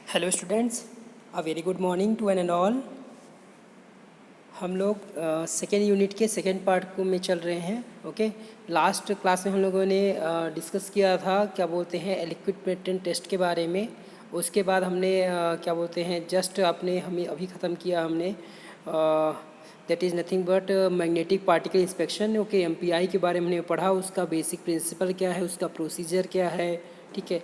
Hello students, a very good morning to one and all. हम लोग second unit के second part को में चल रहे हैं। ओके, लास्ट क्लास में हम लोगों ने डिस्कस किया था क्या बोलते हैं लिक्विड मेटल टेस्ट के बारे में। उसके बाद हमने क्या बोलते हैं जस्ट आपने हमें अभी ख़त्म किया हमने that is nothing but magnetic particle inspection. Okay, MPI के बारे में हमने पढ़ा, उसका बेसिक प्रिंसिपल क्या है, उसका प्रोसीजर क्या है, ठीक है,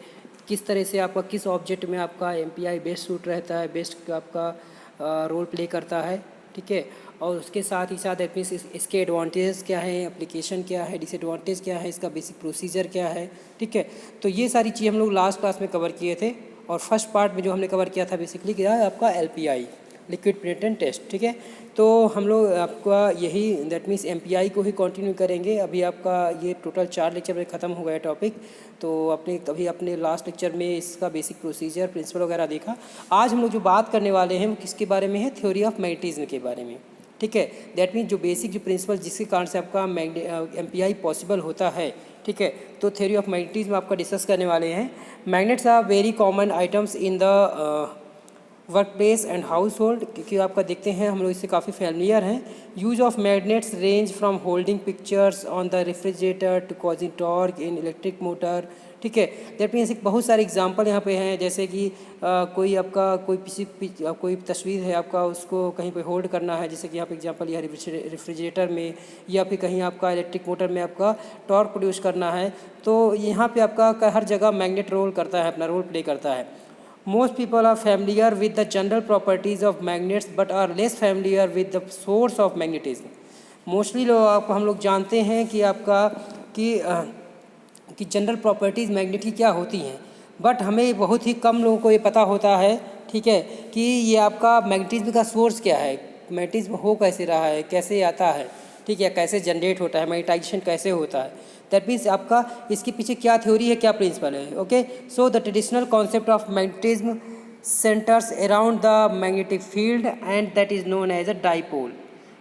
किस तरह से आपका किस ऑब्जेक्ट में आपका एमपीआई बेस्ट सूट रहता है, बेस्ट आपका रोल प्ले करता है, ठीक है। और उसके साथ ही साथ दैट मीन्स इसके एडवांटेज क्या है, एप्लीकेशन क्या है, डिसएडवांटेज क्या है, इसका बेसिक प्रोसीजर क्या है, ठीक है। तो ये सारी चीज़ हम लोग लास्ट क्लास में कवर किए थे। और फर्स्ट पार्ट में जो हमने कवर किया था बेसिकली क्या है आपका एलपीआई, लिक्विड मेटल टेस्ट, ठीक है। तो हम लोग आपका यही दैट मीन्स एमपीआई को ही कंटिन्यू करेंगे। अभी आपका ये टोटल 4 लेक्चर में ख़त्म हो गया टॉपिक। तो अपने लास्ट लेक्चर में इसका बेसिक प्रोसीजर प्रिंसिपल वगैरह देखा। आज हम लोग जो बात करने वाले हैं वो किसके बारे में है, थ्योरी ऑफ मैग्नेटिज्म के बारे में, ठीक है। दैट मीन्स जो बेसिक जो प्रिंसिपल जिसके कारण से आपका एमपीआई पॉसिबल होता है, ठीक है। तो थ्योरी ऑफ मैग्नेटिज्म आपका डिस्कस करने वाले हैं। Magnets are very common items in the workplace and household, क्योंकि आपका देखते हैं हम लोग इससे काफ़ी फैमिलियर हैं। Use of magnets range from holding pictures on the refrigerator to causing torque in electric motor, ठीक है। दैट मीन्स बहुत सारे एग्जांपल यहाँ पे हैं, जैसे कि कोई आपका कोई तस्वीर है आपका, उसको कहीं पे होल्ड करना है, जैसे कि यहाँ पे एग्जांपल यह रेफ्रिजरेटर में, या फिर कहीं आपका इलेक्ट्रिक मोटर में आपका टॉर्क प्रोड्यूस करना है। तो यहाँ पे आपका हर जगह मैग्नेट रोल करता है, अपना रोल प्ले करता है। Most people are familiar with the general properties of magnets but are less familiar with the source of magnetism. Mostly लोग हम लोग जानते हैं कि आपका कि जनरल प्रॉपर्टीज़ मैग्नेट की क्या होती हैं, बट हमें बहुत ही कम लोगों को ये पता होता है, ठीक है, कि ये आपका मैग्नेटिज्म का सोर्स क्या है, मैग्नेटिज्म हो कैसे रहा है, कैसे आता है, ठीक है, कैसे जनरेट होता है, मैग्नेटाइजेशन कैसे होता है। दैट मीन्स आपका इसके पीछे क्या थ्योरी है, क्या प्रिंसिपल है। Okay, so the traditional concept of magnetism centres around the magnetic field and that is known as a dipole.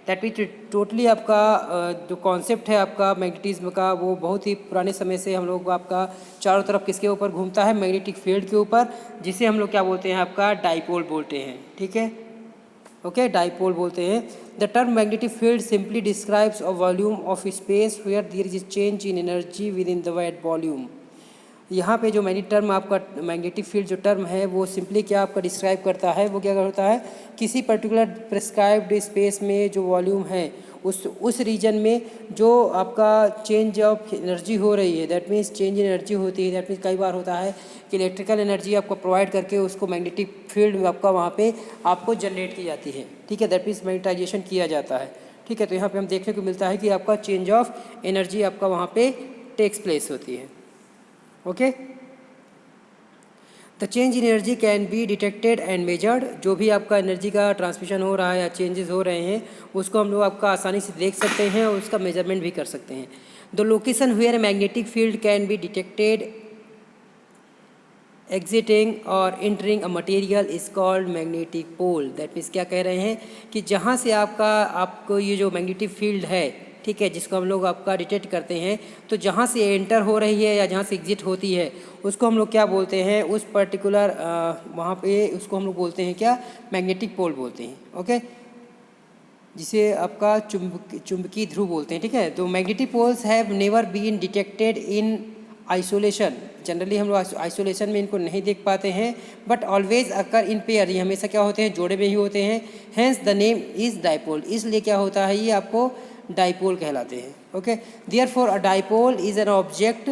That mean totally आपका जो कॉन्सेप्ट है आपका मैग्नेटिज्म का, वो बहुत ही पुराने समय से हम लोग आपका चारों तरफ किसके ऊपर घूमता है, मैग्नेटिक फील्ड के ऊपर, जिसे हम लोग क्या बोलते हैं आपका डाइपोल बोलते हैं, ठीक है। ओके, डाइपोल बोलते हैं। The term magnetic field simply describes a volume of space where there is change in energy within the that volume. यहाँ पे जो मैग्नेटिक फील्ड जो टर्म है वो सिंपली क्या आपका डिस्क्राइब करता है, वो क्या होता है, किसी पर्टिकुलर प्रिस्क्राइब्ड स्पेस में जो वॉल्यूम है उस रीजन में जो आपका चेंज ऑफ एनर्जी हो रही है, that means change in energy होती है। दैट मीन्स कई बार होता है कि इलेक्ट्रिकल एनर्जी आपको प्रोवाइड करके उसको मैग्नेटिक फील्ड में आपका वहाँ पे आपको जनरेट की जाती है, ठीक है, दैट मीन्स मैग्नेटाइजेशन किया जाता है, ठीक है। तो यहाँ पे हम देखने को मिलता है कि आपका चेंज ऑफ एनर्जी आपका वहाँ पे टेक्स प्लेस होती है। Okay, the change in energy can be detected and measured. जो भी आपका एनर्जी का ट्रांसमिशन हो रहा है या चेंजेस हो रहे हैं उसको हम लोग आपका आसानी से देख सकते हैं और उसका मेजरमेंट भी कर सकते हैं। The location where magnetic field can be detected exiting और entering a material is called magnetic pole. That means क्या कह रहे हैं कि जहाँ से आपको ये जो मैग्नेटिक फील्ड है, ठीक है, जिसको हम लोग आपका डिटेक्ट करते हैं, तो जहाँ से एंटर हो रही है या जहाँ से एग्जिट होती है उसको हम लोग क्या बोलते हैं, उस पर्टिकुलर वहाँ पे उसको हम लोग बोलते हैं क्या, मैग्नेटिक पोल बोलते हैं। ओके, जिसे आपका चुंबकीय ध्रुव बोलते हैं, ठीक है। तो magnetic poles have never been detected in isolation. Generally हम लोग आइसोलेशन में इनको नहीं देख पाते हैं, but always occur in pair, ये हमेशा क्या होते हैं, जोड़े में ही होते हैं। Hence the name is dipole, इसलिए क्या होता है, ये आपको डाइपोल कहलाते हैं। Okay, therefore a dipole is an object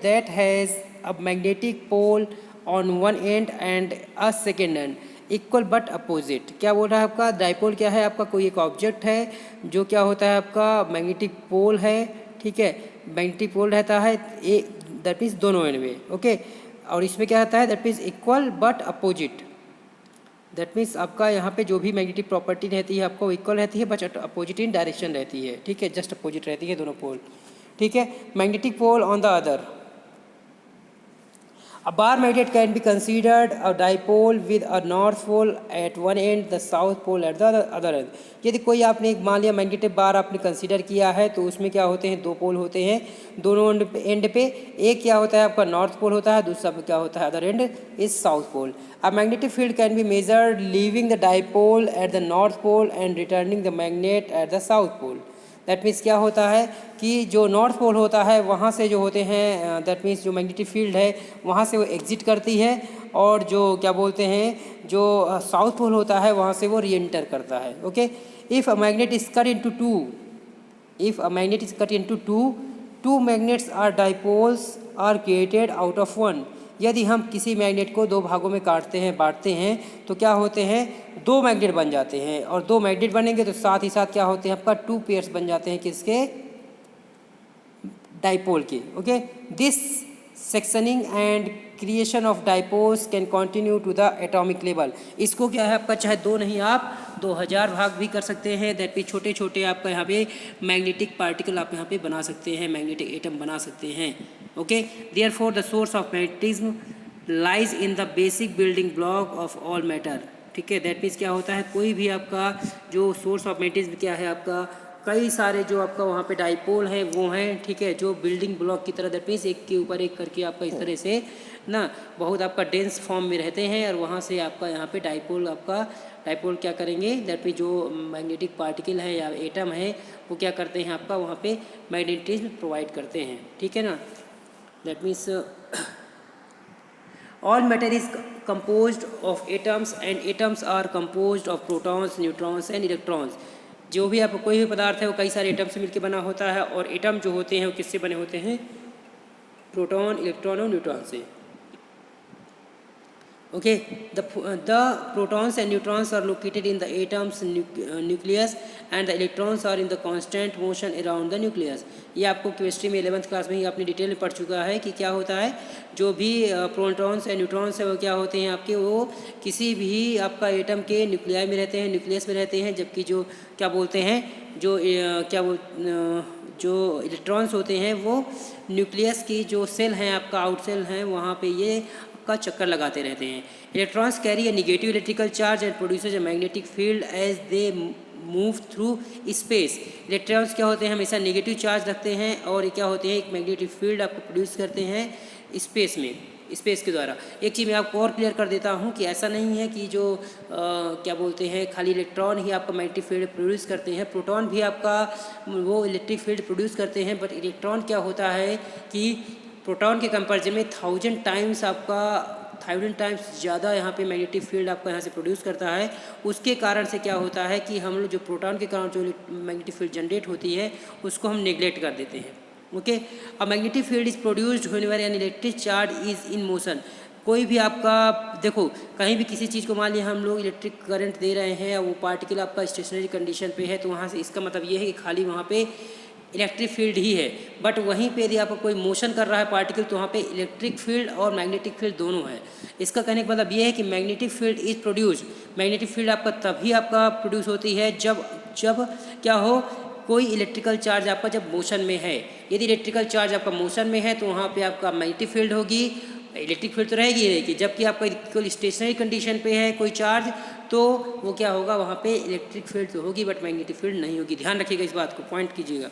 that has a magnetic pole on one end and a second end equal but opposite. क्या बोल रहा है आपका, डाइपोल क्या है, आपका कोई एक ऑब्जेक्ट है जो क्या होता है आपका मैग्नेटिक पोल है, ठीक है, मैग्नेटिक पोल रहता है दैट मीन्स दोनों एंड में। ओके, और इसमें क्या रहता है, that means equal but opposite. That means आपका यहाँ पे जो भी मैग्नेटिक प्रॉपर्टी रहती है आपको इक्वल रहती है, बट अपोजिट इन डायरेक्शन रहती है, ठीक है, जस्ट अपोजिट रहती है दोनों पोल, ठीक है। Magnetic pole on the other, A bar magnet can be considered a dipole with a north pole at one end, the south pole at the other end. यदि कोई आपने एक मान लिया मैग्नेटिक बार आपने कंसीडर किया है तो उसमें क्या होते हैं, दो पोल होते हैं दोनों एंड पे. एक क्या होता है आपका नॉर्थ पोल होता है, दूसरा क्या होता है other end is south pole. A magnetic field can be measured leaving the dipole at the north pole and returning the magnet at the south pole. That means क्या होता है कि जो नॉर्थ पोल होता है वहाँ से जो होते हैं दैट मीन्स जो मैग्नेटिक फील्ड है वहाँ से वो एग्जिट करती है, और जो क्या बोलते हैं जो साउथ पोल होता है वहाँ से वो री एंटर करता है. Okay. If a magnet is cut into two magnets or dipoles are created out of one. यदि हम किसी मैग्नेट को दो भागों में काटते हैं, बांटते हैं, तो क्या होते हैं, दो मैग्नेट बन जाते हैं. और दो मैग्नेट बनेंगे तो साथ ही साथ क्या होते हैं आपका टू पेयर्स बन जाते हैं किसके, डाइपोल के. Okay. This sectioning and creation of dipoles can continue to the atomic level. इसको क्या है आपका चाहे दो नहीं आप 2000 भाग भी कर सकते हैं. दैट भी छोटे छोटे आपका यहाँ पे मैग्नेटिक पार्टिकल आप यहाँ पे बना सकते हैं, मैग्नेटिक एटम बना सकते हैं. Okay. Therefore the source of magnetism lies in the basic building block of all matter. ठीक है. दैट मीन्स क्या होता है, कोई भी आपका जो सोर्स ऑफ मैग्नेटिज्म क्या है आपका, कई सारे जो आपका वहाँ पे डाइपोल है वो हैं. ठीक है. जो बिल्डिंग ब्लॉक की तरह दैट मीन्स एक के ऊपर एक करके आपका इस तरह से ना बहुत आपका डेंस फॉर्म में रहते हैं, और वहाँ से आपका यहाँ पे डाइपोल क्या करेंगे, दैट मीन्स जो मैग्नेटिक पार्टिकल है या एटम है वो क्या करते हैं आपका वहाँ पे मैग्नेटिज्म प्रोवाइड करते हैं. ठीक है ना. That means all matter is composed of atoms and atoms are composed of protons, neutrons and electrons. जो भी आपको कोई भी पदार्थ है वो कई सारे एटम से मिलकर बना होता है, और एटम जो होते हैं वो किससे बने होते हैं, प्रोटॉन, इलेक्ट्रॉन और न्यूट्रॉन से. Okay, the protons and neutrons are located in the atom's nucleus and the electrons are in the constant motion around the nucleus. ये आपको केमिस्ट्री में 11th क्लास में ही आपने डिटेल में पढ़ चुका है कि क्या होता है, जो भी प्रोटॉन्स और न्यूट्रॉन्स है वो क्या होते हैं आपके, वो किसी भी आपका एटम के न्यूक्लियाई में रहते हैं, न्यूक्लियस में रहते हैं, जबकि जो क्या बोलते हैं जो इलेक्ट्रॉन्स होते हैं वो न्यूक्लियस की जो सेल हैं आपका आउट सेल हैं वहाँ पे ये का चक्कर लगाते रहते हैं. Electrons carry a negative electrical charge and produces a magnetic field as they move through space. Electrons क्या होते हैं, हमेशा नेगेटिव चार्ज रखते हैं और क्या होते हैं, एक मैग्नेटिक फील्ड आपको प्रोड्यूस करते हैं स्पेस में, स्पेस के द्वारा. एक चीज़ मैं आपको और क्लियर कर देता हूँ कि ऐसा नहीं है कि जो क्या बोलते हैं खाली इलेक्ट्रॉन ही आपका मैग्नेटिक फील्ड प्रोड्यूस करते हैं, प्रोटॉन भी आपका वो इलेक्ट्रिक फील्ड प्रोड्यूस करते हैं. बट इलेक्ट्रॉन क्या होता है कि प्रोटॉन के कंपैरिजन में 1000 टाइम्स ज़्यादा यहाँ पे मैग्नेटिक फील्ड आपका यहाँ से प्रोड्यूस करता है. उसके कारण से क्या होता है कि हम लोग जो प्रोटॉन के कारण जो मैग्नेटिक फील्ड जनरेट होती है उसको हम नेग्लेक्ट कर देते हैं. Okay. A magnetic field is produced whenever an electric charge is in motion. कोई भी आपका देखो कहीं भी किसी चीज़ को मान लिया हम लोग इलेक्ट्रिक करंट दे रहे हैं, वो पार्टिकल आपका स्टेशनरी कंडीशन पे है, तो वहाँ से इसका मतलब ये है कि खाली वहाँ पे इलेक्ट्रिक फील्ड ही है. बट वहीं पे यदि आपका कोई मोशन कर रहा है पार्टिकल तो वहाँ पे इलेक्ट्रिक फील्ड और मैग्नेटिक फील्ड दोनों है. इसका कहने का मतलब ये है कि magnetic field is produce, magnetic field आपका तभी आपका प्रोड्यूस होती है जब क्या हो, कोई इलेक्ट्रिकल चार्ज आपका जब मोशन में है. यदि इलेक्ट्रिकल चार्ज आपका मोशन में है तो वहाँ पे आपका मैग्नेटिक फील्ड होगी, इलेक्ट्रिक फील्ड तो रहेगी ही रहेगी. जबकि आपका कोई स्टेशनरी कंडीशन पे है कोई चार्ज तो वो क्या होगा, वहाँ पे इलेक्ट्रिक फील्ड तो होगी बट मैग्नेटिक फील्ड नहीं होगी. ध्यान रखिएगा इस बात को, पॉइंट कीजिएगा.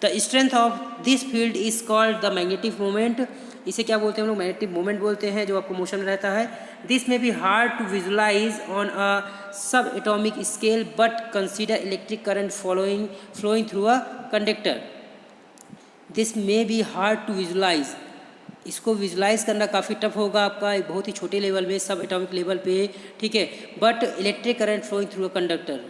The strength of this field is called the magnetic moment. इसे क्या बोलते हैं हम लोग, मैग्नेटिक मोमेंट बोलते हैं, जो आपको मोशन में रहता है. This may be hard to visualise on a subatomic scale but consider electric current flowing through a conductor. This may be hard to visualise. इसको विजुलाइज करना काफ़ी टफ होगा आपका, एक बहुत ही छोटे लेवल में, सब एटॉमिक लेवल पे. ठीक है. But electric current flowing through a conductor.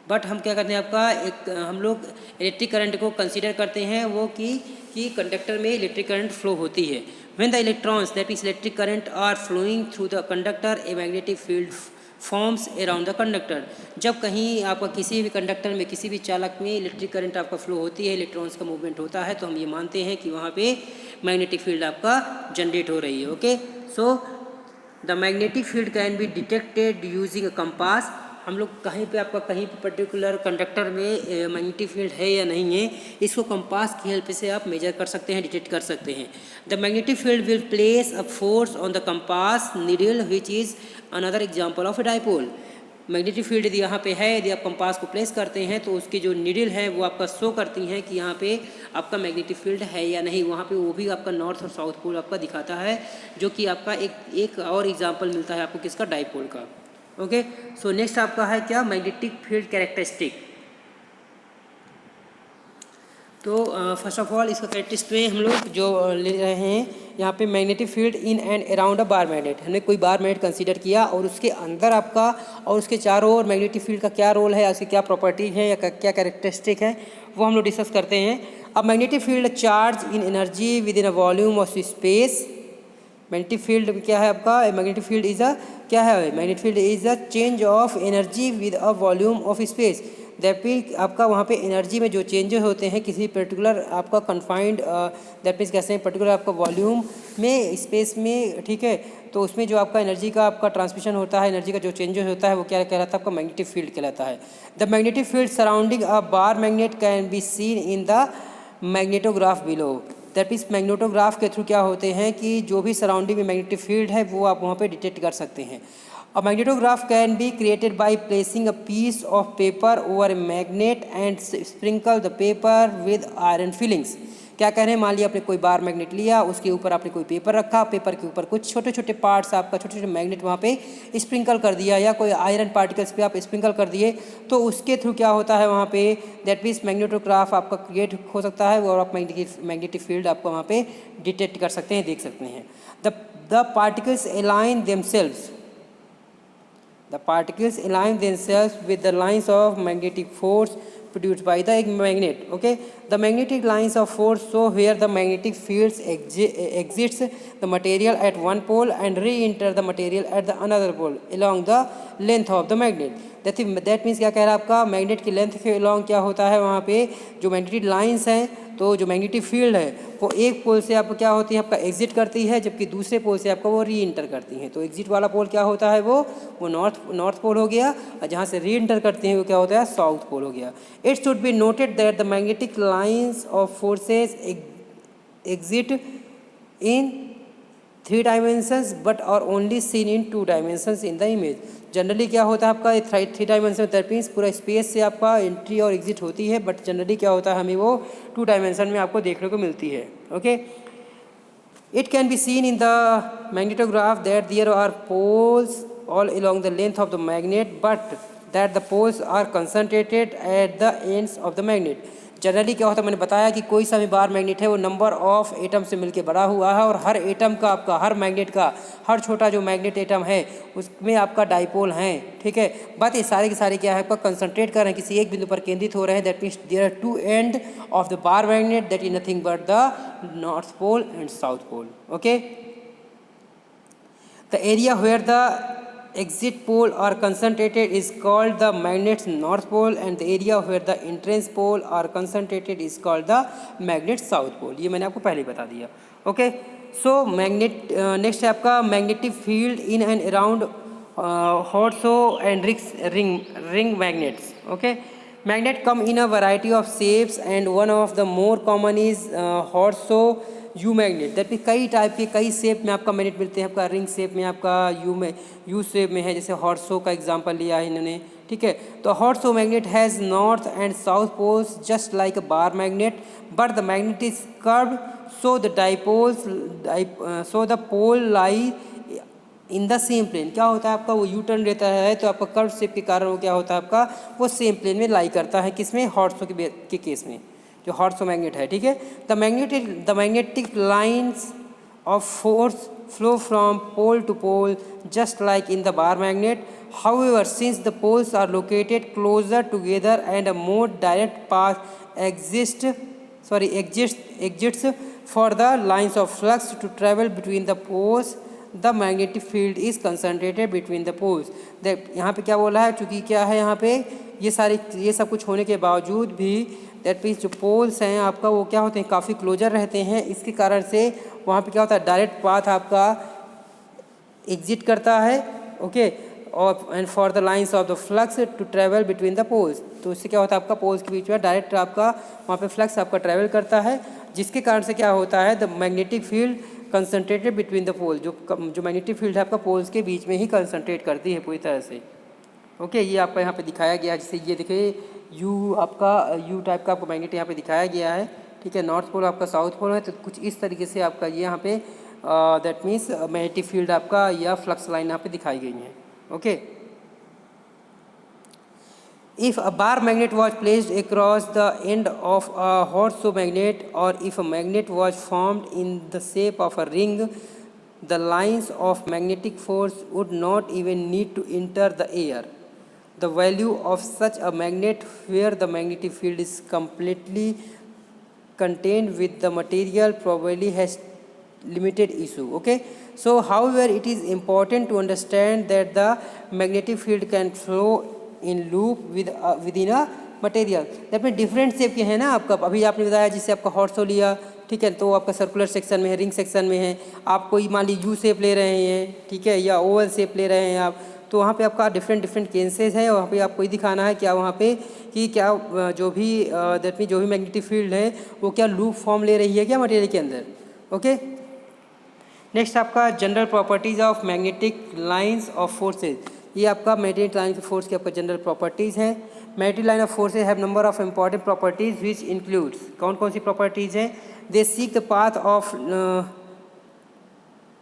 But हम क्या करते हैं आपका, एक हम लोग इलेक्ट्रिक करंट को कंसीडर करते हैं वो कि कंडक्टर में इलेक्ट्रिक करंट फ्लो होती है. When the electrons that is electric current are flowing through the conductor a magnetic field forms around the conductor. जब कहीं आपका किसी भी कंडक्टर में, किसी भी चालक में इलेक्ट्रिक करंट आपका फ्लो होती है, इलेक्ट्रॉन्स का मूवमेंट होता है, तो हम ये मानते हैं कि वहाँ पे मैग्नेटिक फील्ड आपका जनरेट हो रही है. Okay. So the magnetic field can be detected using a compass. हम लोग कहीं पे आपका कहीं पे पर्टिकुलर कंडक्टर में मैग्नेटिक फील्ड है या नहीं है, इसको कंपास की हेल्प से आप मेजर कर सकते हैं, डिटेक्ट कर सकते हैं। The magnetic field will place a force on the compass needle which is another example of a dipole. Magnetic field यदि यहाँ पे है, यदि आप कंपास को प्लेस करते हैं तो उसकी जो नीडल है वो आपका शो करती हैं कि यहाँ पे आपका मैग्नेटिक फील्ड है या नहीं। वहाँ पे वो भी आपका नॉर्थ और साउथ पोल आपका दिखाता है, जो कि आपका एक और एग्जांपल मिलता है आपको किसका, डाइपोल का। ओके, सो नेक्स्ट आपका है क्या, मैग्नेटिक फील्ड कैरेक्टरिस्टिक। तो फर्स्ट ऑफ ऑल इसका कैरेक्टरिस्टिक में हम लोग जो ले रहे हैं यहाँ पे magnetic field in and around a bar magnet. हमने कोई बार मैग्नेट कंसीडर किया और उसके अंदर आपका और उसके चारों ओर मैग्नेटिक फील्ड का क्या रोल है, उसकी क्या प्रॉपर्टीज है या क्या कैरेक्टरिस्टिक है, वो हम लोग डिस्कस करते हैं। अब magnetic field charge in energy within a volume of space. Magnetic field क्या है आपका, मैग्नेटिक फील्ड इज अ क्या है, magnetic field is a change of energy with a volume of space. That mean आपका वहाँ पे energy में जो चेंजेस होते हैं किसी पर्टिकुलर आपका कन्फाइंड, दैट मीन्स कैसे पर्टिकुलर आपका वॉल्यूम में, स्पेस में, ठीक है। तो उसमें जो आपका एनर्जी का आपका ट्रांसमिशन होता है, एनर्जी का जो चेंजेस होता है वो क्या कहलाता है, आपका मैग्नेटिक फील्ड कहलाता है। The magnetic field surrounding a bar magnet can be seen in the magnetograph below. That means magnetograph के थ्रू क्या होते हैं कि जो भी सराउंडिंग में मैग्नेटिक फील्ड है वो आप वहाँ पे डिटेक्ट कर सकते हैं। A magnetograph can be created by placing a piece of paper over a magnet and sprinkle the paper with iron fillings। क्या कह रहे हैं, मान लिया आपने कोई बार मैग्नेट लिया, उसके ऊपर आपने कोई पेपर रखा, पेपर के ऊपर कुछ छोटे छोटे पार्ट्स आपका छोटे छोटे मैग्नेट वहाँ पे स्प्रिंकल कर दिया या कोई आयरन पार्टिकल्स पे आप स्प्रिंकल कर दिए, तो उसके थ्रू क्या होता है वहाँ पे, दैट मीन्स मैग्नेटोग्राफ आपका क्रिएट हो सकता है और आप मैग्नेटिक फील्ड आपको वहाँ पे डिटेक्ट कर सकते हैं, देख सकते हैं। The particles align themselves. The particles align themselves with the lines of magnetic force produced by the magnet. Okay, the magnetic lines of force show where the magnetic fields exits the material at one pole and re-enter the material at the another pole along the length of the magnet. That means क्या कह रहा है आपका, magnet की length के along क्या होता है वहाँ पे जो मैग्नेटिक लाइंस हैं, तो जो मैग्नेटिक फील्ड है वो एक पोल से आपको क्या होती है, आपका एग्जिट करती है, जबकि दूसरे पोल से आपका वो री इंटर करती हैं। तो एग्जिट वाला पोल क्या होता है, वो नॉर्थ पोल हो गया, और जहाँ से री इंटर करती हैं वो क्या होता है, साउथ पोल हो गया। It should be noted that the magnetic lines of forces exit in 3 dimensions but are only seen in 2 dimensions in the image। Generally क्या होता है आपका 3 डायमेंशन, दैट मीन्स पूरा स्पेस से आपका एंट्री और एग्जिट होती है, बट जनरली क्या होता है हमें वो 2 डायमेंशन में आपको देखने को मिलती है। Okay, it can be seen in the magnetograph that there are poles all along the length of the magnet but that the poles are concentrated at the ends of the magnet। Generally क्या होता है, मैंने बताया कि कोई सा भी bar magnet है वो नंबर ऑफ एटम से मिलकर बना हुआ है, और हर एटम का आपका, हर मैग्नेट का हर छोटा जो मैग्नेट एटम है उसमें आपका डाइपोल हैं, ठीक है। बात ये सारे के सारे क्या है, आपका कंसंट्रेट कर रहे हैं, किसी एक बिंदु पर केंद्रित हो रहे हैं। That means there are 2 end of the bar magnet that is nothing but the north pole and south pole. Okay, the area where the exit pole are concentrated is called the magnet's north pole and the area where the entrance pole are concentrated is called the magnet's south pole। ये मैंने आपको पहले ही बता दिया। Okay, सो magnet next है आपका magnetic field in and around horseshoe and ring magnets. Okay, magnet come in a variety of shapes and one of the more common is horseshoe U magnet. That mean कई type के, कई shape में आपका magnet मिलते हैं, आपका ring shape में, आपका यू शेप में है, जैसे हॉर्सो का एग्जांपल लिया है इन्होंने, ठीक है। तो horseshoe magnet has north and south poles just like a bar magnet but the magnet is curved so the pole lie in the same plane. क्या होता है आपका, वो यू टर्न लेता है तो आपका कर्व शेप के कारण वो क्या होता है आपका, वो सेम प्लेन में लाई करता है, किसमें, हॉर्सो के केस में, जो हॉर्सो मैग्नेट है, ठीक है। The magnetic lines of force flow from pole to pole just like in the bar magnet. However since the poles are located closer together and a more direct path exists for the lines of flux to travel between the poles, the magnetic field is concentrated between the poles। यहाँ पे क्या बोला है, चूँकि क्या है यहाँ पे ये सब कुछ होने के बावजूद भी दैट मीन्स जो पोल्स हैं आपका वो क्या होते हैं, काफ़ी क्लोजर रहते हैं, इसके कारण से वहाँ पे क्या होता है, डायरेक्ट पाथ आपका एग्जिट करता है। ओके, और and for the lines of the flux to travel between the poles. तो इससे क्या होता है, आपका पोल्स के बीच में डायरेक्ट आपका वहाँ पे फ्लक्स आपका ट्रैवल करता है, जिसके कारण से क्या होता है, the magnetic field concentrated between the pole, जो मैग्नेटिक फील्ड है आपका पोल्स के बीच में ही कंसनट्रेट करती है पूरी तरह से। ओके, ये आपका यहाँ पे दिखाया गया है, जैसे ये देखिए यू आपका यू टाइप का आपको मैग्नेट यहाँ पे दिखाया गया है, ठीक है। नॉर्थ पोल आपका साउथ पोल है, तो कुछ इस तरीके से आपका ये यहाँ पे दैट मीन्स मैग्नेटिक फील्ड आपका या फ्लक्स लाइन यहाँ पे दिखाई गई है। Okay, if a bar magnet was placed across the end of a horseshoe magnet, or if a magnet was formed in the shape of a ring, the lines of magnetic force would not even need to enter the air. The value of such a magnet where the magnetic field is completely contained with the material probably has limited issue. Okay, so however it is important to understand that the magnetic field can flow in loop within a material. अपने different shape के हैं ना आपका, अभी आपने बताया जिससे आपका हॉर्सो लिया, ठीक है, तो आपका सर्कुलर सेक्शन में है, रिंग सेक्शन में है। आप कोई मान लीजिए यू शेप ले रहे हैं, ठीक है, या ओवल शेप ले रहे हैं आप, तो वहाँ पे आपका डिफरेंट केसेस है, वहाँ पे आपको ही दिखाना है क्या वहाँ पे कि क्या जो भी दैट मीन जो भी मैग्नेटिक फील्ड है वो क्या लूप फॉर्म ले रही है क्या मटेरियल के अंदर। ओके, नेक्स्ट आपका general properties of magnetic lines of forces. ये आपका मैग्नेटिक लाइन ऑफ फोर्स की आपका जनरल प्रॉपर्टीज़ हैं। Magnetic line of forces have number of important properties which includes, कौन कौन सी प्रॉपर्टीज़ हैं। They seek the path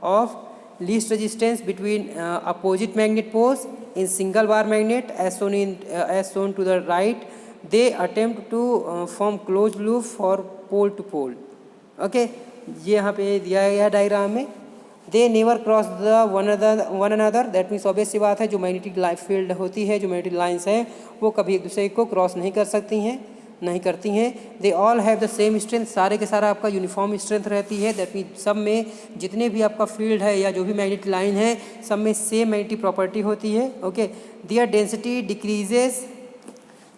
of least resistance between opposite magnet poles in single bar magnet as shown to the right. They attempt to form close loop for pole to pole. Okay, ये यहाँ पे दिया गया है diagram में। They never cross the one another, that means obvious सी बात है, जो मैग्नेटिक लाइन फील्ड होती है, जो मैग्नेटिक लाइंस हैं, वो कभी एक दूसरे को क्रॉस नहीं करती हैं। They all have the same strength, सारे के सारा आपका यूनिफॉर्म स्ट्रेंथ रहती है। दैट मीन्स सब में जितने भी आपका फील्ड है या जो भी मैग्नेटिक लाइन है, सब में सेम मैग्नेटिक प्रॉपर्टी होती है। ओके, देयर डेंसिटी डिक्रीजेस,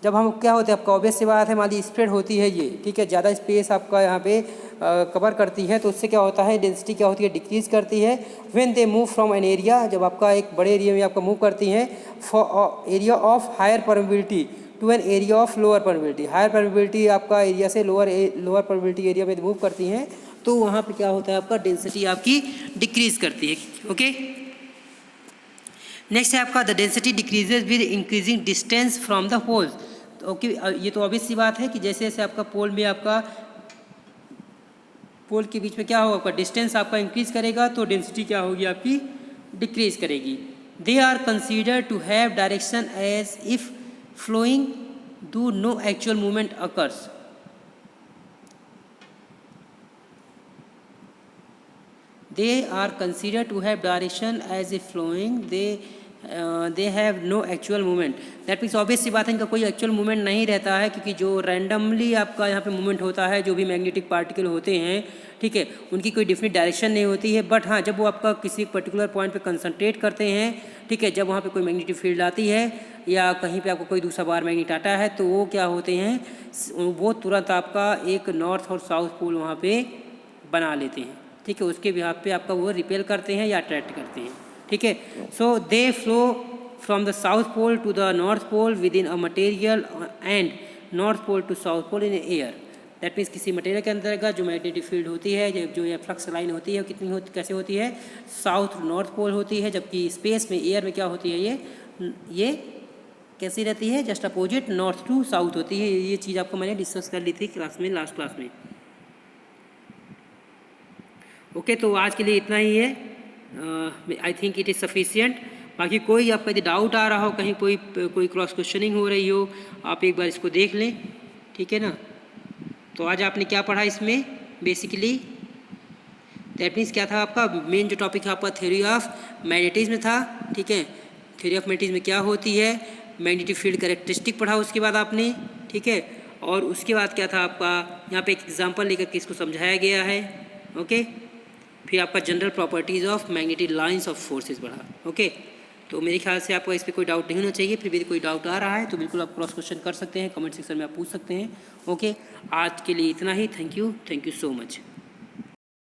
जब हम क्या होते हैं आपका ऑब्वियस सी बात है, मान लीजिए स्प्रेड होती है ये, ठीक है, ज़्यादा स्पेस आपका यहाँ पे कवर करती है, तो उससे क्या होता है, डेंसिटी क्या होती है, डिक्रीज करती है। When they move from an area, जब आपका एक बड़े एरिया में आपका मूव करती हैं, for area of higher permeability to an area of lower permeability, higher permeability आपका एरिया से लोअर परमेबिलिटी एरिया में मूव करती हैं, तो वहाँ पर क्या होता है आपका डेंसिटी आपकी डिक्रीज करती है। ओके, नेक्स्ट है आपका the density decreases with increasing distance from the poles. Okay, ये तो ऑब्वियस सी बात है कि जैसे जैसे आपका पोल में आपका पोल के बीच में क्या होगा, आपका डिस्टेंस आपका इंक्रीज करेगा तो डेंसिटी क्या होगी आपकी डिक्रीज करेगी। They are consider to have direction as if flowing do no actual movement occurs. They are considered to have direction as if flowing. They have no actual movement. That means obvious सी बात है, इनका कोई actual movement नहीं रहता है, क्योंकि जो randomly आपका यहाँ पे मूवमेंट होता है, जो भी मैग्नेटिक पार्टिकल होते हैं, ठीक है, उनकी कोई डिफिनिट डायरेक्शन नहीं होती है। बट हाँ, जब वो आपका किसी पर्टिकुलर पॉइंट पे कंसंट्रेट करते हैं, ठीक है, जब वहाँ पे कोई मैग्नेटिक फील्ड आती है या कहीं पे आपको कोई दूसरा बार मैग्नेट आता है, तो वो क्या होते हैं, वो तुरंत आपका एक नॉर्थ और साउथ पोल वहाँ पे बना लेते हैं, ठीक है, उसके बिहाफ पे आपका वो रिपेल करते हैं या अट्रैक्ट करते हैं, ठीक है। So they flow from the south pole to the north pole within a material and north pole to south pole in air. That means किसी मटेरियल के अंदर जो मैग्नेटिक फील्ड होती है, जो ये फ्लक्स लाइन होती है, कितनी होती, कैसे होती है, साउथ नॉर्थ पोल होती है, जबकि स्पेस में एयर में क्या होती है, ये कैसी रहती है, just opposite north to south होती है। ये चीज़ आपको मैंने डिस्कस कर ली थी क्लास में, लास्ट क्लास में। ओके, तो आज के लिए इतना ही है। I think it is sufficient. बाकी कोई आपका यदि डाउट आ रहा हो, कहीं कोई क्रॉस क्वेश्चनिंग हो रही हो, आप एक बार इसको देख लें, ठीक है ना। तो आज आपने क्या पढ़ा इसमें, बेसिकली दैट मीन्स क्या था आपका मेन जो टॉपिक है आपका थ्योरी ऑफ मैग्नेटिज्म था, ठीक है। थ्योरी ऑफ मैग्नेटिज्म क्या होती है, मैग्नेटिक फील्ड कैरेक्टरिस्टिक पढ़ा उसके बाद आपने, ठीक है। और उसके बाद क्या था आपका यहाँ पे एक एग्जांपल लेकर के इसको समझाया गया है। ओके, फिर आपका general properties of magnetic lines of forces पढ़ा। ओके, तो मेरे ख्याल से आपको इस पर कोई डाउट नहीं होना चाहिए। फिर भी कोई डाउट आ रहा है तो बिल्कुल आप क्रॉस क्वेश्चन कर सकते हैं, कमेंट सेक्शन में आप पूछ सकते हैं। ओके, आज के लिए इतना ही। Thank you so much.